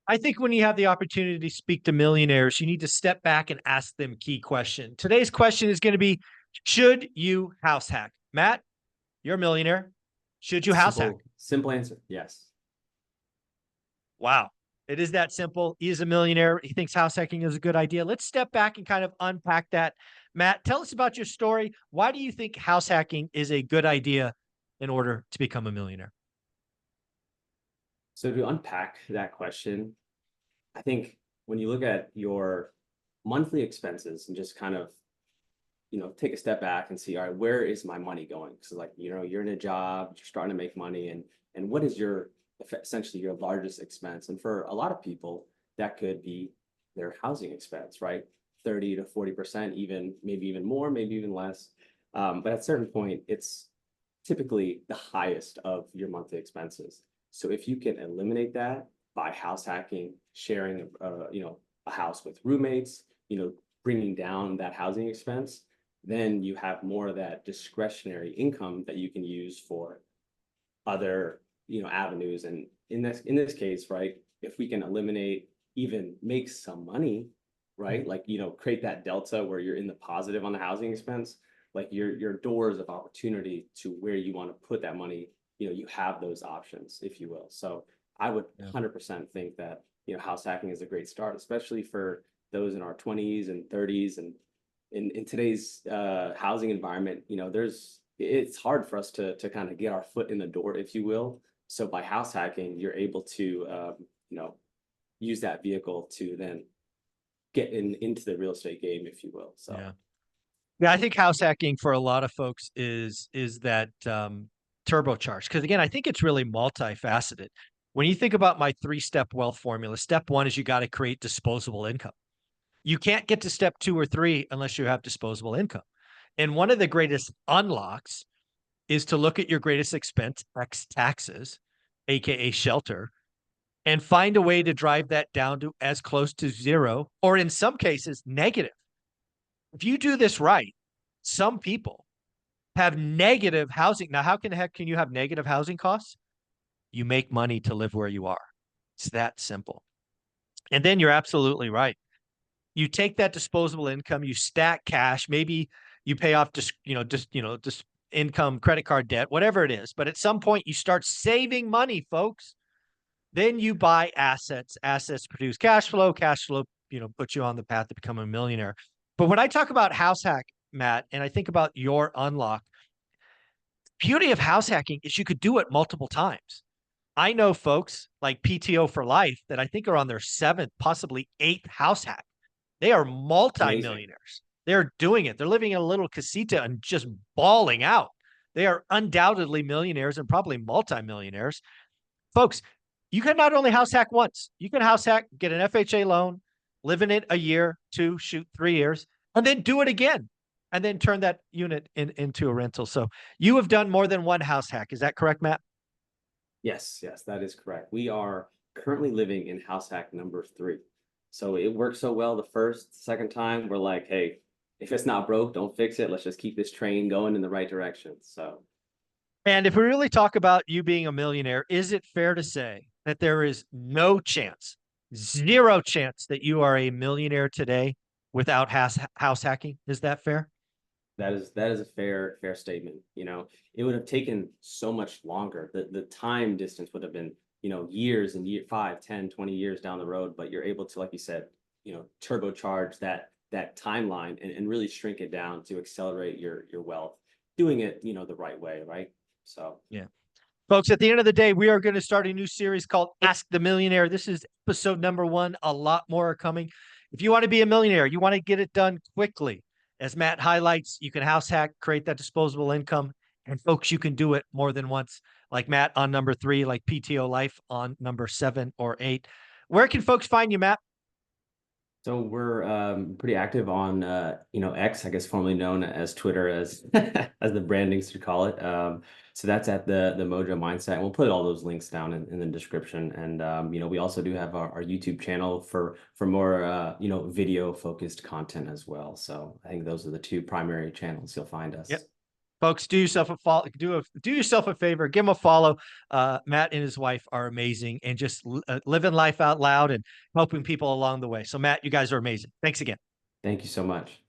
I think when you have the opportunity to speak to millionaires, you need to step back and ask them key question. Today's question is going to be, should you house hack? Matt, you're a millionaire. Should you house hack? Simple answer. Yes. Wow. It is that simple. He is a millionaire. He thinks house hacking is a good idea. Let's step back and kind of unpack that. Matt, tell us about your story. Why do you think house hacking is a good idea in order to become a millionaire? So to unpack that question, I think when you look at your monthly expenses and just kind of, take a step back and see, all right, where is my money going? So like, you're in a job, you're starting to make money, and what is your essentially your largest expense? And for a lot of people, that could be their housing expense, right? 30 to 40%, even maybe even more, maybe even less. But at a certain point, it's typically the highest of your monthly expenses. So if you can eliminate that by house hacking, sharing, a house with roommates, bringing down that housing expense, then you have more of that discretionary income that you can use for other, avenues. And in this case, right, if we can eliminate, even make some money, right, like, create that delta where you're in the positive on the housing expense, like your doors of opportunity to where you want to put that money, you have those options, if you will. So I would 100% think that, house hacking is a great start, especially for those in our 20s and 30s. And in today's housing environment, it's hard for us to kind of get our foot in the door, if you will. So by house hacking, you're able to, use that vehicle to then get into the real estate game, if you will. So. Yeah, I think house hacking for a lot of folks is that turbocharged. Because again, I think it's really multifaceted. When you think about my three-step wealth formula, step one is you got to create disposable income. You can't get to step two or three unless you have disposable income. And one of the greatest unlocks is to look at your greatest expense, X taxes, aka shelter, and find a way to drive that down to as close to zero, or in some cases, negative. If you do this right, some people have negative housing. Now, how can the heck can you have negative housing costs? You make money to live where you are. It's that simple. And then you're absolutely right. You take that disposable income, you stack cash, maybe you pay off just income, credit card debt, whatever it is. But at some point you start saving money, folks. Then you buy assets. Assets produce cash flow. Cash flow, puts you on the path to become a millionaire. But when I talk about house hack, Matt, and I think about your unlock, beauty of house hacking is you could do it multiple times. I know folks like PTO for Life that I think are on their seventh, possibly eighth house hack. They are Amazing. multimillionaires. They're doing it. They're living in a little casita and just bawling out. They are undoubtedly millionaires and probably multimillionaires. Folks, you can not only house hack once, you can house hack, get an FHA loan, live in it a year, 2, shoot 3 years, and then do it again, and then turn that unit into a rental. So you have done more than one house hack. Is that correct, Matt? Yes, that is correct. We are currently living in house hack number 3. So it worked so well the second time. We're like, hey, if it's not broke, don't fix it. Let's just keep this train going in the right direction. So And if we really talk about you being a millionaire, is it fair to say that there is no chance, zero chance that you are a millionaire today without house hacking? Is that fair? that is a fair statement. It would have taken so much longer. The time distance would have been, years and 5, 10, 20 years down the road, but you're able to, like you said, turbocharge that timeline and really shrink it down to accelerate your wealth, doing it, the right way, right? So Yeah. Folks, at the end of the day, we are going to start a new series called Ask the Millionaire. This is episode number 1. A lot more are coming. If you want to be a millionaire, you want to get it done quickly. As Matt highlights, you can house hack, create that disposable income. And folks, you can do it more than once, like Matt on number 3, like PTO Life on number 7 or 8. Where can folks find you, Matt? So we're pretty active on X, I guess formerly known as Twitter, as as the brandings to call it. So that's at the Mojo Mindset. And we'll put all those links down in the description. And we also do have our YouTube channel for more video focused content as well. So I think those are the 2 primary channels you'll find us. Yep. Folks, do yourself a follow, do yourself a favor, give them a follow. Matt and his wife are amazing and just living life out loud and helping people along the way. So Matt, you guys are amazing. Thanks again. Thank you so much.